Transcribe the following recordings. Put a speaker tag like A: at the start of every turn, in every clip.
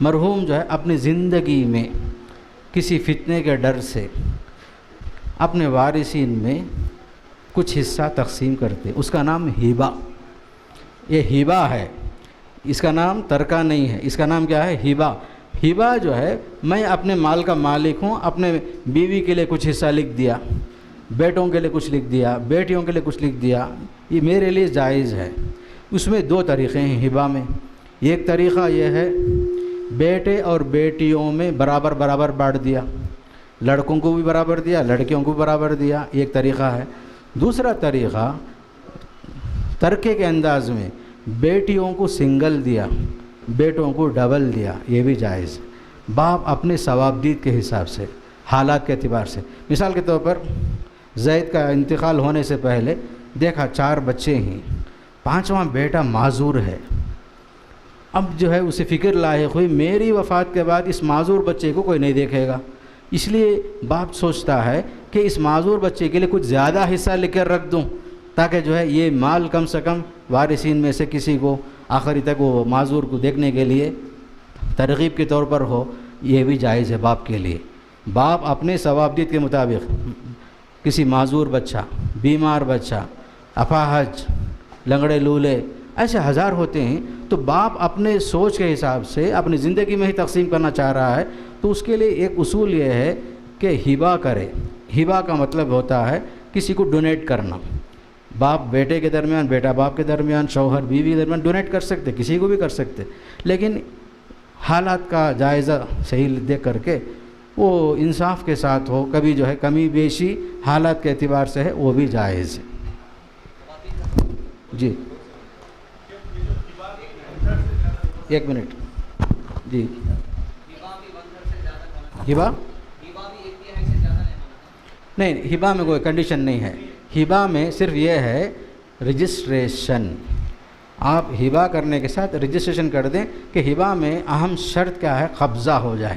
A: مرحوم جو ہے اپنی زندگی میں کسی فتنے کے ڈر سے اپنے وارثین میں کچھ حصہ تقسیم کرتے، اس کا نام ہبہ، یہ ہبہ ہے، اس کا نام ترکہ نہیں ہے، اس کا نام کیا ہے؟ ہبہ۔ ہبہ جو ہے میں اپنے مال کا مالک ہوں، اپنے بیوی کے لیے کچھ حصہ لکھ دیا، بیٹوں کے لیے کچھ لکھ دیا، بیٹیوں کے لیے کچھ لکھ دیا، یہ میرے لیے جائز ہے۔ اس میں دو طریقے ہیں ہبہ میں۔ ایک طریقہ یہ ہے بیٹے اور بیٹیوں میں برابر برابر بانٹ دیا، لڑکوں کو بھی برابر دیا، لڑکیوں کو بھی برابر دیا، ایک طریقہ ہے۔ دوسرا طریقہ ترکے کے انداز میں بیٹیوں کو سنگل دیا، بیٹوں کو ڈبل دیا، یہ بھی جائز ہے، باپ اپنے ثوابدید کے حساب سے، حالات کے اعتبار سے۔ مثال کے طور پر زید کا انتقال ہونے سے پہلے دیکھا 4 بچے ہیں، 5واں بیٹا معذور ہے، اب جو ہے اسے فکر لاحق ہوئی میری وفات کے بعد اس معذور بچے کو کوئی نہیں دیکھے گا، اس لیے باپ سوچتا ہے کہ اس معذور بچے کے لیے کچھ زیادہ حصہ لے کر رکھ دوں تاکہ جو ہے یہ مال کم سے کم وارثین میں سے کسی کو آخری تک وہ معذور کو دیکھنے کے لیے ترغیب کے طور پر ہو، یہ بھی جائز ہے باپ کے لیے۔ باپ اپنے ثوابدید کے مطابق کسی معذور بچہ، بیمار بچہ، اپاہج، لنگڑے لولے، ایسے ہزار ہوتے ہیں، تو باپ اپنے سوچ کے حساب سے اپنی زندگی میں ہی تقسیم کرنا چاہ رہا ہے، تو اس کے لیے ایک اصول یہ ہے کہ ہبہ کرے۔ ہبہ کا مطلب ہوتا ہے کسی کو ڈونیٹ کرنا، باپ بیٹے کے درمیان، بیٹا باپ کے درمیان، شوہر بیوی کے درمیان ڈونیٹ کر سکتے، کسی کو بھی کر سکتے، لیکن حالات کا جائزہ صحیح دیکھ کر کے وہ انصاف کے ساتھ ہو، کبھی جو ہے کمی بیشی حالات کے اعتبار سے ہے، وہ بھی جائز ہے۔ جی ایک منٹ، جی ہبہ نہیں، ہبہ میں کوئی کنڈیشن نہیں ہے، ہبہ میں صرف یہ ہے رجسٹریشن، آپ ہبہ کرنے کے ساتھ رجسٹریشن کر دیں کہ ہبہ میں اہم شرط کیا ہے؟ قبضہ ہو جائے۔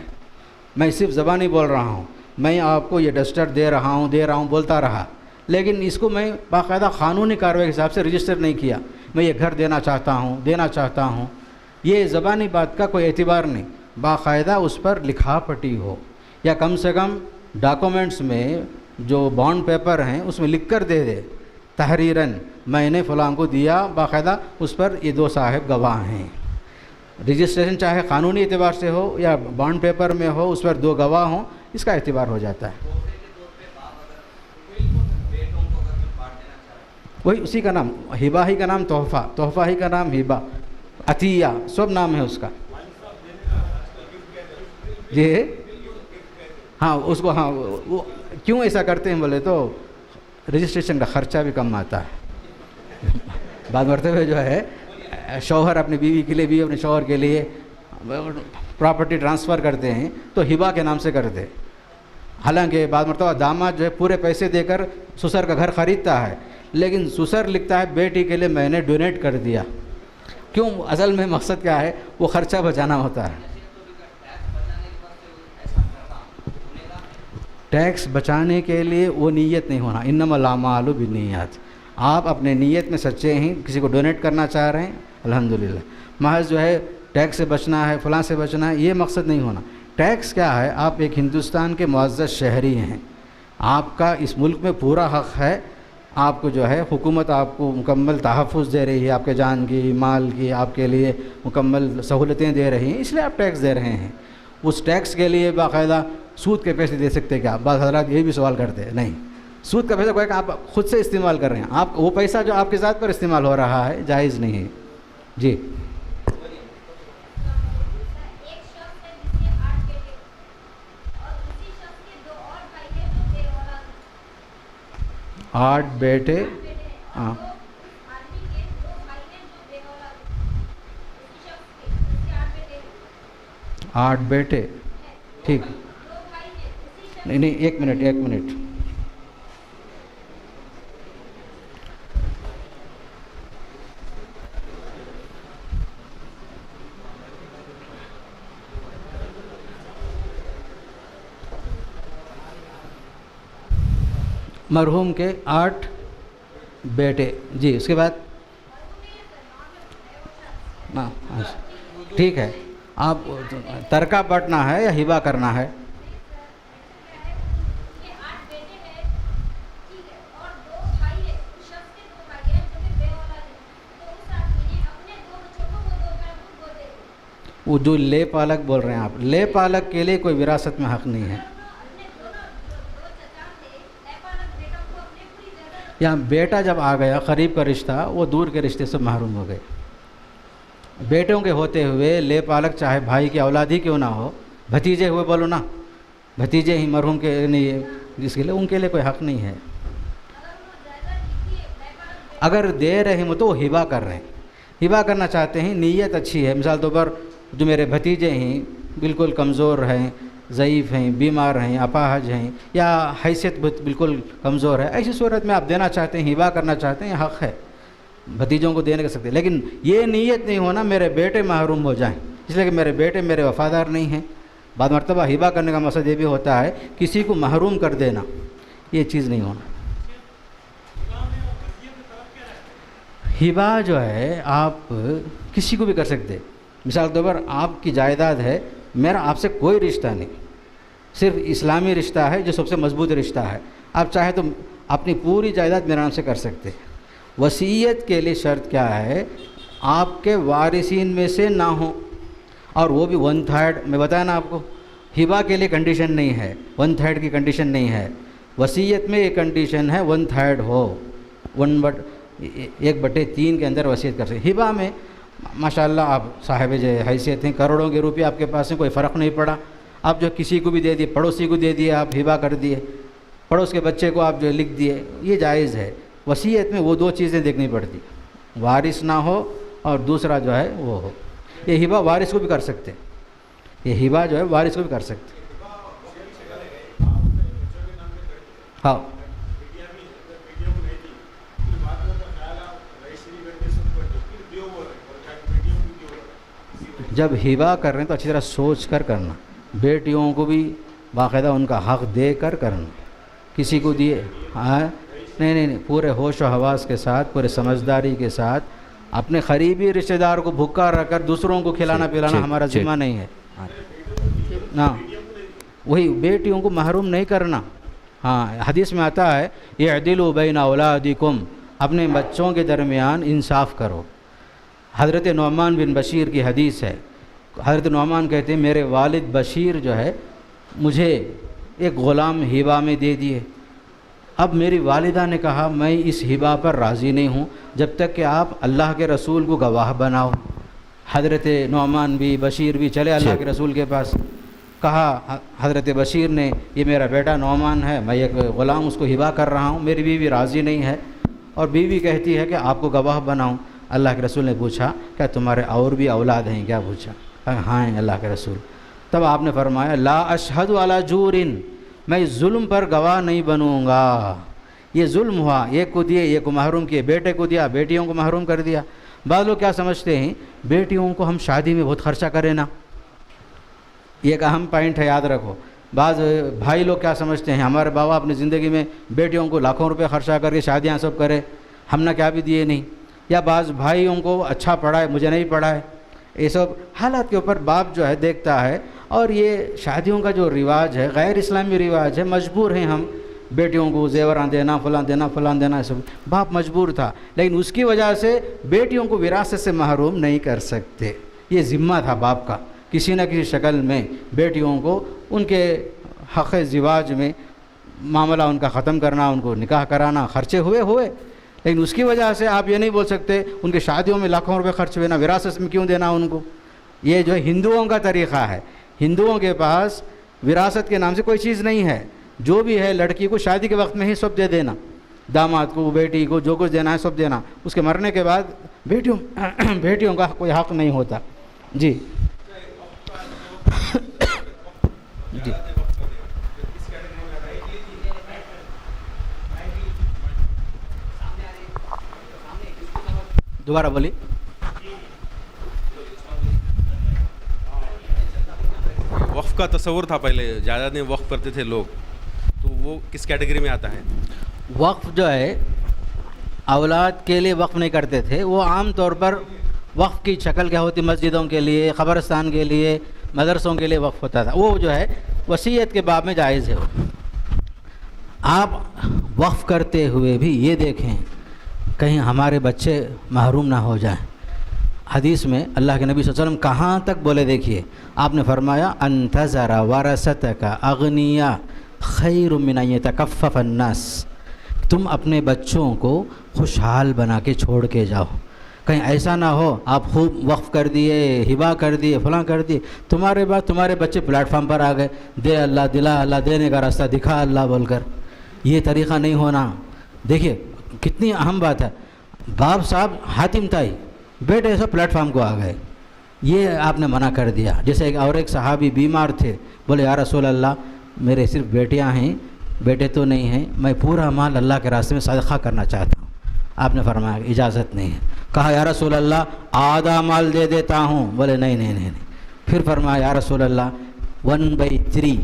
A: میں صرف زبانی بول رہا ہوں، میں آپ کو یہ ڈسٹر دے رہا ہوں بولتا رہا، لیکن اس کو میں باقاعدہ قانونی کارروائی کے حساب سے رجسٹر نہیں کیا، میں یہ گھر دینا چاہتا ہوں، یہ زبانی بات کا کوئی اعتبار نہیں، باقاعدہ اس پر لکھا پٹی ہو، یا کم سے کم ڈاکومنٹس میں جو بانڈ پیپر ہیں اس میں لکھ کر دے دے تحریراً میں نے فلاں کو دیا، باقاعدہ اس پر یہ 2 صاحب گواہ ہیں۔ رجسٹریشن چاہے قانونی اعتبار سے ہو یا بانڈ پیپر میں ہو، اس پر 2 گواہ ہوں، اس کا اعتبار ہو جاتا ہے۔ وہی اسی کا نام ہبہ ہی کا نام تحفہ ہی کا نام ہبہ، عطیہ، سب نام ہے اس کا۔ جی ہاں، اس کو ہاں، وہ کیوں ایسا کرتے ہیں بولے تو رجسٹریشن کا خرچہ بھی کم آتا ہے۔ بعض مرتبہ جو ہے شوہر اپنی بیوی کے لیے، بیوی اپنے شوہر کے لیے پراپرٹی ٹرانسفر کرتے ہیں تو ہبہ کے نام سے کرتے، حالانکہ بعض مرتبہ داماد جو ہے پورے پیسے دے کر سسر کا گھر خریدتا ہے، لیکن سسر لکھتا ہے بیٹی کے لیے میں نے ڈونیٹ کر دیا۔ کیوں؟ اصل میں مقصد کیا ہے؟ وہ خرچہ بچانا ہوتا ہے۔ ٹیکس بچانے کے لیے وہ نیت نہیں ہونا، انما الاعمال بالنیات، آپ اپنے نیت میں سچے ہیں، کسی کو ڈونیٹ کرنا چاہ رہے ہیں الحمدللہ، محض جو ہے ٹیکس سے بچنا ہے، فلاں سے بچنا ہے، یہ مقصد نہیں ہونا۔ ٹیکس کیا ہے؟ آپ ایک ہندوستان کے معزز شہری ہیں، آپ کا اس ملک میں پورا حق ہے، آپ کو جو ہے حکومت آپ کو مکمل تحفظ دے رہی ہے، آپ کے جان کی، مال کی، آپ کے لیے مکمل سہولتیں دے رہی ہیں، اس لیے آپ ٹیکس دے رہے ہیں۔ اس ٹیکس کے لیے باقاعدہ سود کے پیسے دے سکتے کیا؟ بعض حضرات یہ بھی سوال کرتے ہیں، نہیں، سود کا پیسہ کوئی کہ آپ خود سے استعمال کر رہے ہیں، آپ وہ پیسہ جو آپ کے ذات پر استعمال ہو رہا ہے جائز نہیں ہے۔ جی 8 بیٹے، ہاں 8 بیٹے، ٹھیک، نہیں ایک منٹ، مرحوم کے 8 بیٹے، جی اس کے بعد ٹھیک ہے، آپ ترکہ بانٹنا ہے یا ہبہ کرنا ہے؟ وہ جو لے پالک بول رہے ہیں آپ، لے پالک کے لیے کوئی وراثت میں حق نہیں ہے. یہاں بیٹا جب آ گیا قریب کا رشتہ، وہ دور کے رشتے سے محروم ہو گئے. بیٹوں کے ہوتے ہوئے لے پالک چاہے بھائی کی اولاد ہی کیوں نہ ہو، بھتیجے ہوئے بولو نا، بھتیجے ہی مرحوم کے نہیں، جس کے لیے ان کے لیے کوئی حق نہیں ہے. اگر دے رہے ہوں تو وہ ہبہ کر رہے ہیں، ہبہ کرنا چاہتے ہیں، نیت اچھی ہے. مثال طور پر جو میرے بھتیجے ہیں بالکل کمزور ہیں، ضعیف ہیں، بیمار ہیں، اپاہج ہیں، یا حیثیت بالکل کمزور ہے، ایسی صورت میں آپ دینا چاہتے ہیں، ہبہ کرنا چاہتے ہیں، حق ہے، بھتیجوں کو دینے کر سکتے ہیں. لیکن یہ نیت نہیں ہونا میرے بیٹے محروم ہو جائیں، اس لیے کہ میرے بیٹے میرے وفادار نہیں ہیں. بعض مرتبہ ہبہ کرنے کا مقصد یہ بھی ہوتا ہے کسی کو محروم کر دینا، یہ چیز نہیں ہونا. ہبہ جو ہے آپ کسی کو بھی کر سکتے. مثال طور پر آپ کی جائیداد ہے، میرا آپ سے کوئی رشتہ نہیں، صرف اسلامی رشتہ ہے جو سب سے مضبوط رشتہ ہے. آپ چاہیں تو اپنی پوری جائیداد میرے نام سے کر سکتے. وصیت کے لیے شرط کیا ہے؟ آپ کے وارثین میں سے نہ ہوں، اور وہ بھی 1/3. میں بتایا نا آپ کو، ہبہ کے لیے کنڈیشن نہیں ہے، 1/3 کی کنڈیشن نہیں ہے. وصیت میں یہ کنڈیشن ہے 1/3 ہو، 1/3 کے اندر وصیت کر سکتے. ہبہ میں ماشاءاللہ آپ صاحب جو حیثیت ہیں، کروڑوں کے روپے آپ کے پاس ہیں، کوئی فرق نہیں پڑا. آپ جو کسی کو بھی دے دیے، پڑوسی کو دے دیے، آپ ہبہ کر دیے، پڑوس کے بچے کو آپ جو لکھ دیے، یہ جائز ہے. وصیت میں وہ دو چیزیں دیکھنی پڑتی، وارث نہ ہو اور دوسرا جو ہے وہ ہو. یہ ہبہ وارث کو بھی کر سکتے، یہ ہبہ جو ہے وارث کو بھی کر سکتے. ہاں، جب ہبہ کر رہے ہیں تو اچھی طرح سوچ کر کرنا، بیٹیوں کو بھی باقاعدہ ان کا حق دے کر کرنا. کسی کو دیے نہیں، پورے ہوش و حواس کے ساتھ، پورے سمجھداری کے ساتھ. اپنے قریبی رشتہ دار کو بھوکا رکھ کر دوسروں کو کھلانا پلانا ہمارا ذمہ نہیں ہے. ہاں، وہی بیٹیوں کو محروم نہیں کرنا. ہاں، حدیث میں آتا ہے اعدلوا بین اولادکم، اپنے بچوں کے درمیان انصاف کرو. حضرت نعمان بن بشیر کی حدیث ہے. حضرت نعمان کہتے ہیں میرے والد بشیر جو ہے مجھے ایک غلام ہبہ میں دے دیے. اب میری والدہ نے کہا میں اس ہبہ پر راضی نہیں ہوں جب تک کہ آپ اللہ کے رسول کو گواہ بناؤ. حضرت نعمان بھی بشیر بھی چلے اللہ کے رسول کے پاس. کہا حضرت بشیر نے یہ میرا بیٹا نعمان ہے، میں ایک غلام اس کو ہبہ کر رہا ہوں، میری بیوی راضی نہیں ہے اور بیوی کہتی ہے کہ آپ کو گواہ بناؤں. اللہ کے رسول نے پوچھا کیا تمہارے اور بھی اولاد ہیں کیا؟ پوچھا. ہاں ہیں اللہ کے رسول. تب آپ نے فرمایا لا اشہد علی جور، میں ظلم پر گواہ نہیں بنوں گا. یہ ظلم ہوا، ایک کو دیے، ایک کو محروم کیے، بیٹے کو دیا، بیٹیوں کو محروم کر دیا. بعض لوگ کیا سمجھتے ہیں بیٹیوں کو ہم شادی میں بہت خرچہ کریں نا، یہ ایک اہم پوائنٹ ہے، یاد رکھو. بعض بھائی لوگ کیا سمجھتے ہیں ہمارے بابا اپنی زندگی میں بیٹیوں کو لاکھوں روپے خرچہ کر کے شادیاں سب کرے، ہم نے کیا بھی دیے نہیں. یا بعض بھائیوں کو اچھا پڑھائے مجھے نہیں پڑھائے. یہ سب حالات کے اوپر باپ جو ہے دیکھتا ہے. اور یہ شادیوں کا جو رواج ہے غیر اسلامی رواج ہے، مجبور ہیں ہم بیٹیوں کو زیوران دینا، فلان دینا، سب باپ مجبور تھا. لیکن اس کی وجہ سے بیٹیوں کو وراثت سے محروم نہیں کر سکتے. یہ ذمہ تھا باپ کا کسی نہ کسی شکل میں بیٹیوں کو ان کے حق زواج میں معاملہ ان کا ختم کرنا، ان کو نکاح کرانا. خرچے ہوئے لیکن اس کی وجہ سے آپ یہ نہیں بول سکتے ان کی شادیوں میں لاکھوں روپے خرچ ہوئے نا، وراثت میں کیوں دینا ان کو. یہ جو ہے ہندوؤں کا طریقہ ہے. ہندوؤں کے پاس وراثت کے نام سے کوئی چیز نہیں ہے. جو بھی ہے لڑکی کو شادی کے وقت میں ہی سب دے دینا، داماد کو، بیٹی کو، جو کچھ دینا ہے سب دینا. اس کے مرنے کے بعد بیٹیوں کا کوئی حق نہیں ہوتا. جی جی دوبارہ بولی.
B: وقف کا تصور تھا پہلے، جائیداد میں وقف کرتے تھے لوگ، تو وہ کس کیٹیگری میں آتا ہے؟
A: وقف جو ہے اولاد کے لیے وقف نہیں کرتے تھے، وہ عام طور پر وقف کی شکل کیا ہوتی؟ مسجدوں کے لیے، قبرستان کے لیے، مدرسوں کے لیے وقف ہوتا تھا، وہ جو ہے وصیت کے باب میں جائز ہے۔ آپ وقف کرتے ہوئے بھی یہ دیکھیں کہیں ہمارے بچے محروم نہ ہو جائیں۔ حدیث میں اللہ کے نبی صلی اللہ علیہ وسلم کہاں تک بولے دیکھیے، آپ نے فرمایا انتظر ورثتک اغنیاء خیر من ان یتکفف الناس، تم اپنے بچوں کو خوشحال بنا کے چھوڑ کے جاؤ، کہیں ایسا نہ ہو آپ خوب وقف کر دیے، ہبا کر دیے، فلاں کر دیے، تمہارے بعد تمہارے بچے پلیٹ فارم پر آ گئے، دے اللہ، دلا اللہ، دینے کا راستہ دکھا اللہ بول کر، یہ طریقہ نہیں ہونا۔ دیکھیے کتنی اہم بات ہے، باپ صاحب حاتم تائی بیٹے سب پلیٹ فارم کو آ گئے، یہ آپ نے منع کر دیا۔ جیسے ایک صحابی بیمار تھے، بولے یا رسول اللہ میرے صرف بیٹیاں ہیں، بیٹے تو نہیں ہیں، میں پورا مال اللہ کے راستے میں صدقہ کرنا چاہتا ہوں۔ آپ نے فرمایا اجازت نہیں ہے۔ کہا یا رسول اللہ آدھا مال دے دیتا ہوں، بولے نہیں نہیں نہیں نہیں۔ پھر فرمایا یا رسول اللہ 1/3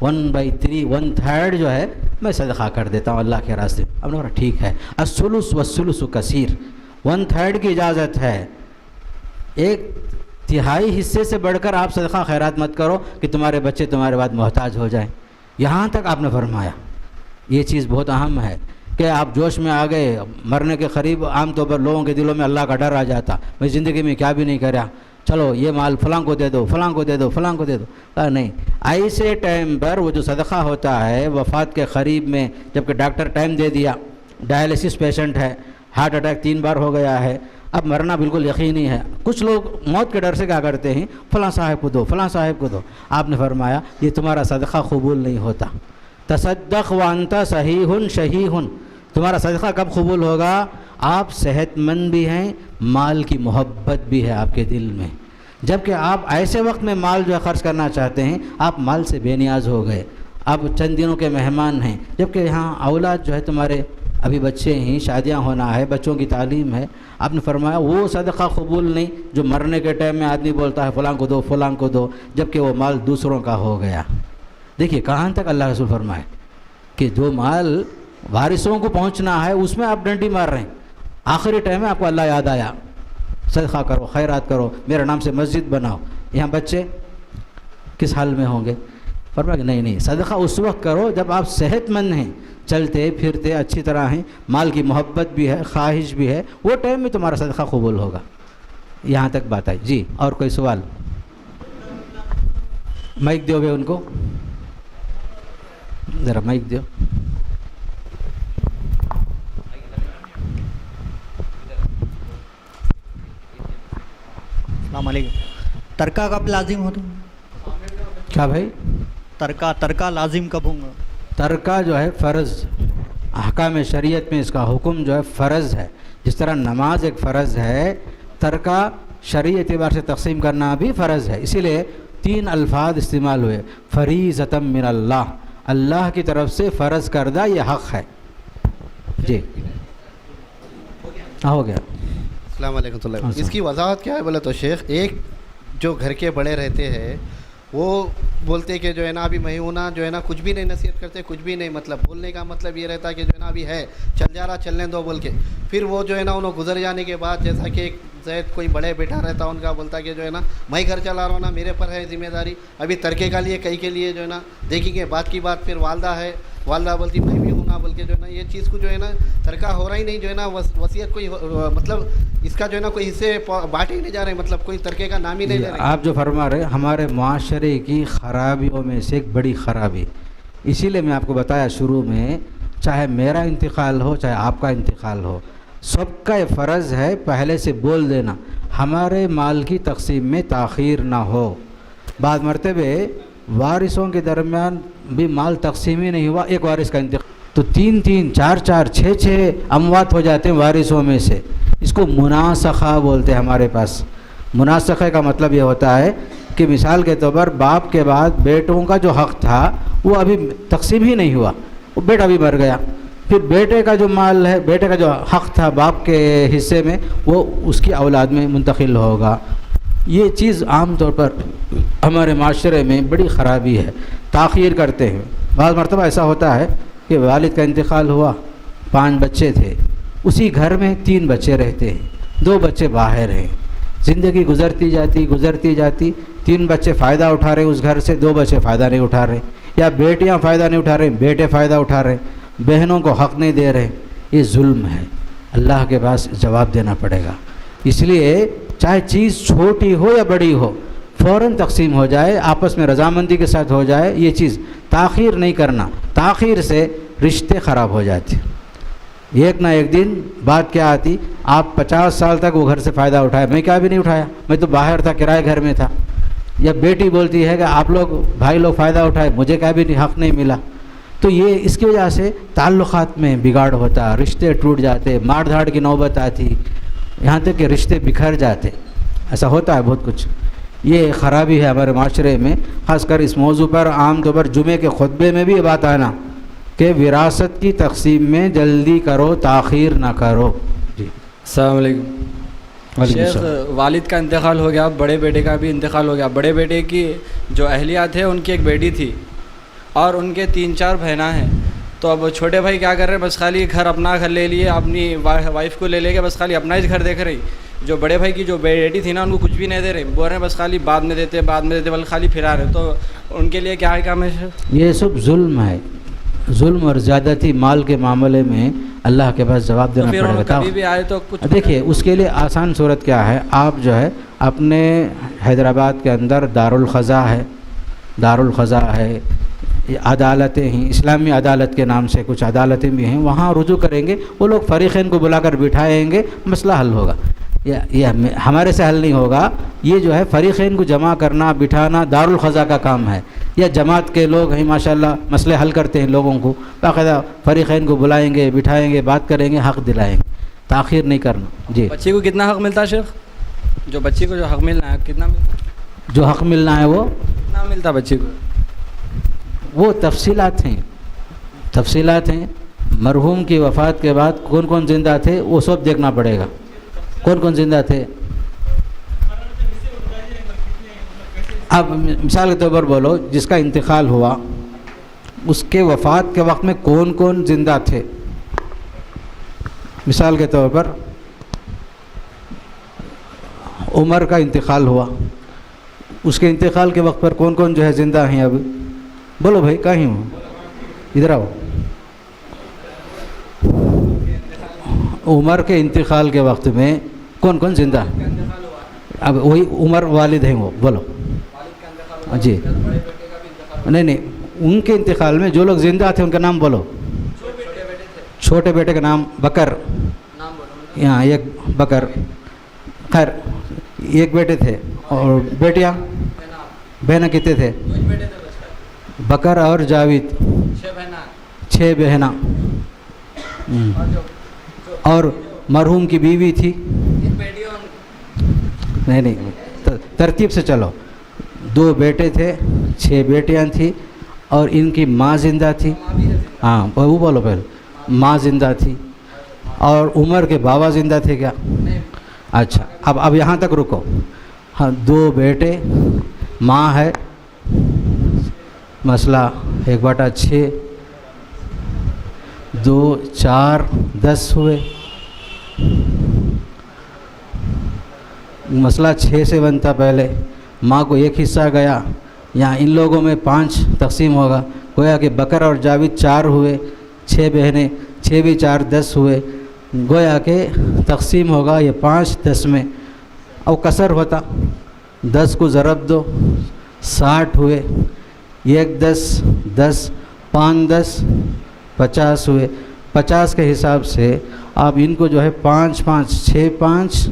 A: 1/3 جو ہے میں صدقہ کر دیتا ہوں اللہ کے راستے میں۔ اب نے بولا ٹھیک ہے، الثلث والثلث کثیر، 1/3 کی اجازت ہے، 1/3 حصے سے بڑھ کر آپ صدقہ خیرات مت کرو کہ تمہارے بچے تمہارے بعد محتاج ہو جائیں، یہاں تک آپ نے فرمایا۔ یہ چیز بہت اہم ہے کہ آپ جوش میں آ گئے، مرنے کے قریب عام طور پر لوگوں کے دلوں میں اللہ کا ڈر آ جاتا، میں زندگی میں کیا بھی نہیں کرا، چلو یہ مال فلاں کو دے دو، فلاں کو دے دو، فلاں کو دے دو۔ نہیں، ایسے ٹائم پر وہ جو صدقہ ہوتا ہے وفات کے قریب میں، جبکہ ڈاکٹر ٹائم دے دیا، ڈائلسس پیشنٹ ہے، ہارٹ اٹیک 3 بار ہو گیا ہے، اب مرنا بالکل یقینی ہے، کچھ لوگ موت کے ڈر سے کیا کرتے ہیں، فلاں صاحب کو دو، فلاں صاحب کو دو۔ آپ نے فرمایا یہ تمہارا صدقہ قبول نہیں ہوتا۔ تصدق وانت صحیح شحیح، تمہارا صدقہ کب قبول ہوگا؟ آپ صحت مند بھی ہیں، مال کی محبت بھی ہے آپ کے دل میں، جبکہ آپ ایسے وقت میں مال جو ہے خرچ کرنا چاہتے ہیں، آپ مال سے بے نیاز ہو گئے، آپ چند دنوں کے مہمان ہیں، جبکہ یہاں اولاد جو ہے تمہارے ابھی بچے ہیں، شادیاں ہونا ہے، بچوں کی تعلیم ہے۔ آپ نے فرمایا وہ صدقہ قبول نہیں جو مرنے کے ٹائم میں آدمی بولتا ہے فلاں کو دو، فلاں کو دو، جبکہ وہ مال دوسروں کا ہو گیا۔ دیکھیے کہاں تک اللہ رسول فرمائے کہ جو مال وارثوں کو پہنچنا ہے اس میں آپ ڈنڈی مار رہے ہیں، آخری ٹائم میں آپ کو اللہ یاد آیا، صدقہ کرو، خیرات کرو، میرے نام سے مسجد بناؤ، یہاں بچے کس حال میں ہوں گے؟ فرمایا کہ نہیں، صدقہ اس وقت کرو جب آپ صحت مند ہیں، چلتے پھرتے اچھی طرح ہیں، مال کی محبت بھی ہے، خواہش بھی ہے، وہ ٹائم میں تمہارا صدقہ قبول ہوگا۔ یہاں تک بات آئی جی۔ اور کوئی سوال؟ مائک دو گے ان کو، ذرا مائک دو۔
C: السلام علیکم۔ ترکہ کب لازم ہوتا؟
A: کیا بھائی؟
C: ترکہ لازم کب ہوں گا؟
A: ترکہ جو ہے فرض، احکام شریعت میں اس کا حکم جو ہے فرض ہے، جس طرح نماز ایک فرض ہے، ترکہ شرعی اعتبار سے تقسیم کرنا بھی فرض ہے۔ اسی لیے 3 الفاظ استعمال ہوئے، فریضۃ من اللہ، اللہ کی طرف سے فرض کردہ یہ حق ہے۔ جی ہو گیا۔
D: السلام علیکم اللہ۔ اس کی وضاحت کیا ہے بولے تو شیخ، ایک جو گھر کے بڑے رہتے ہیں وہ بولتے کہ جو ہے نا ابھی میں ہوں نا، جو ہے نا کچھ بھی نہیں نصیحت کرتے، کچھ بھی نہیں، مطلب بولنے کا مطلب یہ رہتا کہ جو ہے نا ابھی ہے چل جا رہا، چلنے دو بول کے۔ پھر وہ جو ہے نا انہوں گزر جانے کے بعد جیسا کہ ایک زید کوئی بڑے بیٹا رہتا ان کا بولتا کہ جو ہے نا میں گھر چلا رہا ہوں نا، میرے پر ہے ذمہ داری، ابھی ترکے کا لیے کئی کے لیے جو ہے نا دیکھیں گے بات کی بات، پھر والدہ ہے، والدہ بولتی میں بھی ہوں نا بول کے جو ہے نا یہ چیز کو جو ہے نا ترکہ ہو رہا ہی نہیں، جو ہے نا وصیت کوئی مطلب اس کا جو ہے نا کوئی حصے بانٹے ہی نہیں جا رہے، مطلب کوئی ترکے کا نام ہی نہیں لے رہے۔
A: آپ جو فرما رہے ہمارے معاشرے کی خرابیوں میں سے ایک بڑی خرابی، اسی لیے میں آپ کو بتایا شروع میں، چاہے میرا انتقال ہو چاہے آپ کا انتقال ہو، سب کا یہ فرض ہے پہلے سے بول دینا، ہمارے مال کی تقسیم میں تاخیر نہ ہو۔ بعض مرتبہ وارثوں کے درمیان بھی مال تقسیم ہی نہیں ہوا، ایک وارث کا انتقال تو 3 4 6 اموات ہو جاتے ہیں وارثوں میں سے، اس کو مناسخہ بولتے ہیں ہمارے پاس۔ مناسخہ کا مطلب یہ ہوتا ہے کہ مثال کے طور پر باپ کے بعد بیٹوں کا جو حق تھا وہ ابھی تقسیم ہی نہیں ہوا، وہ بیٹا بھی مر گیا، پھر بیٹے کا جو مال ہے، بیٹے کا جو حق تھا باپ کے حصے میں، وہ اس کی اولاد میں منتقل ہوگا۔ یہ چیز عام طور پر ہمارے معاشرے میں بڑی خرابی ہے، تاخیر کرتے ہیں۔ بعض مرتبہ ایسا ہوتا ہے کہ والد کا انتقال ہوا، 5 بچے تھے، اسی گھر میں 3 بچے رہتے ہیں، 2 بچے باہر ہیں، زندگی گزرتی جاتی 3 بچے فائدہ اٹھا رہے اس گھر سے، 2 بچے فائدہ نہیں اٹھا رہے، یا بیٹیاں فائدہ نہیں اٹھا رہے، بیٹے فائدہ اٹھا رہے، بہنوں کو حق نہیں دے رہے، یہ ظلم ہے، اللہ کے پاس جواب دینا پڑے گا۔ اس لیے چاہے چیز چھوٹی ہو یا بڑی ہو فوراً تقسیم ہو جائے، آپس میں رضامندی کے ساتھ ہو جائے، یہ چیز تاخیر نہیں کرنا، تاخیر سے رشتے خراب ہو جاتے۔ ایک نہ ایک دن بات کیا آتی، آپ 50 سال تک وہ گھر سے فائدہ اٹھائے، میں کیا بھی نہیں اٹھایا، میں تو باہر تھا، کرائے گھر میں تھا، یا بیٹی بولتی ہے کہ آپ لوگ بھائی لوگ فائدہ اٹھائے، مجھے کیا بھی حق نہیں ملا۔ تو یہ اس کی وجہ سے تعلقات میں بگاڑ ہوتا، رشتے ٹوٹ جاتے، مار دھاڑ کی نوبت آتی، یہاں تک کہ رشتے بکھر جاتے، ایسا ہوتا ہے بہت کچھ۔ یہ خرابی ہے ہمارے معاشرے میں، خاص کر اس موضوع پر عام طور پر جمعے کے خطبے میں بھی یہ بات آنا کہ وراثت کی تقسیم میں جلدی کرو، تاخیر نہ کرو۔ جی
E: السلام علیکم۔
A: وعلیکم
E: شیخ،
A: السلام۔
E: والد کا انتقال ہو گیا، بڑے بیٹے کا بھی انتقال ہو گیا۔ بڑے بیٹے کی جو اہلیہ تھے ان کی ایک بیٹی تھی اور ان کے 3-4 بہنیں ہیں، تو اب چھوٹے بھائی کیا کر رہے ہیں، بس خالی گھر اپنا گھر لے لیے، اپنی وائف کو لے کے بس خالی اپنا ہی گھر دیکھ رہی۔ جو بڑے بھائی کی جو بیٹی تھی نا ان کو کچھ بھی نہیں دے رہے، بول رہے ہیں بس خالی بعد میں دیتے بلکہ خالی پھرا رہے، تو ان کے لیے کیا ہے کام ہے شیخ؟
A: یہ سب ظلم ہے، ظلم اور زیادتی مال کے معاملے میں اللہ کے پاس جواب
E: تو
A: دینا
E: پھر
A: پڑے
E: ان
A: گا۔
E: کبھی بھی آئے تو کچھ
A: دیکھیے اس کے لیے آسان صورت کیا ہے، آپ جو ہے اپنے حیدرآباد کے اندر دارالقضاء ہے، عدالتیں ہیں، اسلامی عدالت کے نام سے کچھ عدالتیں بھی ہیں، وہاں رجوع کریں گے، وہ لوگ فریقین کو بلا کر بٹھائیں گے، مسئلہ حل ہوگا۔ یہ ہمارے سے حل نہیں ہوگا، یہ جو ہے فریقین کو جمع کرنا بٹھانا دارالقضاء کا کام ہے، یا جماعت کے لوگ ہیں ماشاءاللہ مسئلے حل کرتے ہیں لوگوں کو، باقاعدہ فریقین کو بلائیں گے، بٹھائیں گے، بات کریں گے، حق دلائیں گے، تاخیر نہیں کرنا۔ جی
E: بچی کو کتنا حق ملتا ہے شیخ؟ جو بچی کو جو حق ملنا ہے کتنا ملتا؟
A: جو حق ملنا ہے وہ
E: کتنا ملتا بچی کو؟
A: وہ تفصیلات ہیں، مرحوم کی وفات کے بعد کون کون زندہ تھے وہ سب دیکھنا پڑے گا، کون کون زندہ تھے۔ اب مثال کے طور پر بولو، جس کا انتقال ہوا اس کے وفات کے وقت میں کون کون زندہ تھے، مثال کے طور پر عمر کا انتقال ہوا، اس کے انتقال کے وقت پر کون کون جو ہے زندہ ہیں، اب بولو بھائی کہیں ہوں، ادھر آؤ۔ عمر کے انتقال کے وقت میں کون کون زندہ ہیں؟ اب وہی عمر والد ہیں، وہ بولو جی۔ نہیں ان کے انتقال میں جو لوگ زندہ تھے ان کا نام بولو۔ چھوٹے بیٹے کا نام بکر، یہاں ایک بکر، خیر ایک بیٹے تھے، اور بیٹیاں بہنیں کتنے تھے؟ بکر اور جاوید، 6 بہنیں، اور مرحوم کی بیوی تھی، نہیں ترتیب سے چلو، 2 بیٹے تھے، 6 بیٹیاں تھیں، اور ان کی ماں زندہ تھی، ہاں وہ بولو پہلے، ماں زندہ تھی، اور عمر کے بابا زندہ تھے کیا؟ اچھا اب یہاں تک رکو، ہاں 2 بیٹے، ماں ہے، مسئلہ 1/6، 2 4 10 ہوئے، مسئلہ 6 سے بنتا، پہلے ماں کو 1 حصہ گیا، یہاں ان لوگوں میں 5 تقسیم ہوگا، گویا کہ بکر اور جاوید 4 ہوئے، 6 بہنیں، 6 بھی 4 10 ہوئے، گویا کہ تقسیم ہوگا یہ 5 10 میں، اور کسر ہوتا، 10 کو ضرب دو، 60 ہوئے، 1 10 10 5 10 50 ہوئے، 50 کے حساب سے آپ ان کو جو ہے 5 5 6 5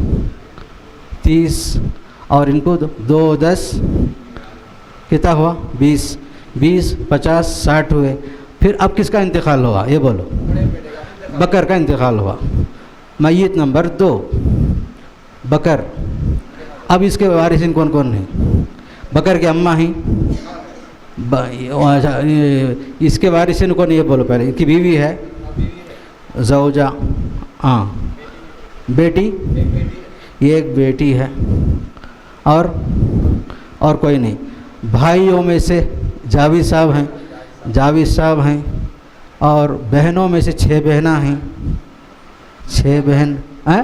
A: 30، اور ان کو 2 10 کتنا ہوا 20 20 50 60 ہوئے۔ پھر اب کس کا انتقال ہوا یہ بولو؟ بکر کا انتقال ہوا، میت نمبر 2 بکر۔ اب اس کے وارثین کون کون ہیں؟ بکر کے اماں ہیں، اس کے وارثین کون؟ یہ بولو پہلے، ان کی بیوی ہے زوجہ، ہاں بیٹی، ایک بیٹی ہے، اور کوئی نہیں۔ بھائیوں میں سے جاوید صاحب ہیں، اور بہنوں میں سے 6 بہنیں ہیں، 6 بہن ہیں،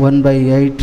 A: 1/8,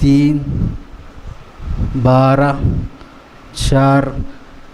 A: 3 12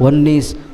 A: 19,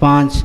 A: 5।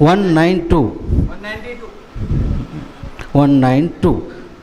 A: 192।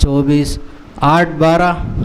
A: 24, 8 12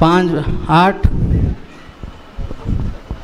A: 5 8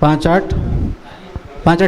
A: 5 8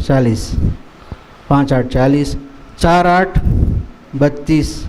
A: 40, 5 8 40, 4 8 32।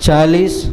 A: 40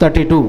A: 32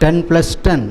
A: 10 + 10,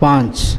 A: 5।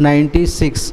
A: 96।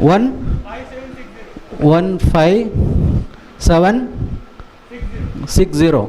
A: 15760।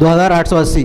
A: 2880।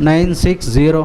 A: 960,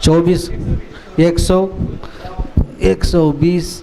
A: 24 100 120।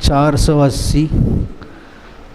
A: 480।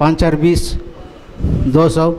A: 5 4 20, 200।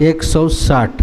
A: 160।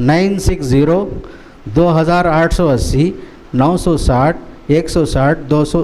A: 960 2880 960 160 200,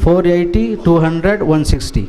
A: 480 200 160।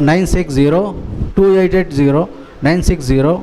A: 960 2880 960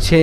A: 6,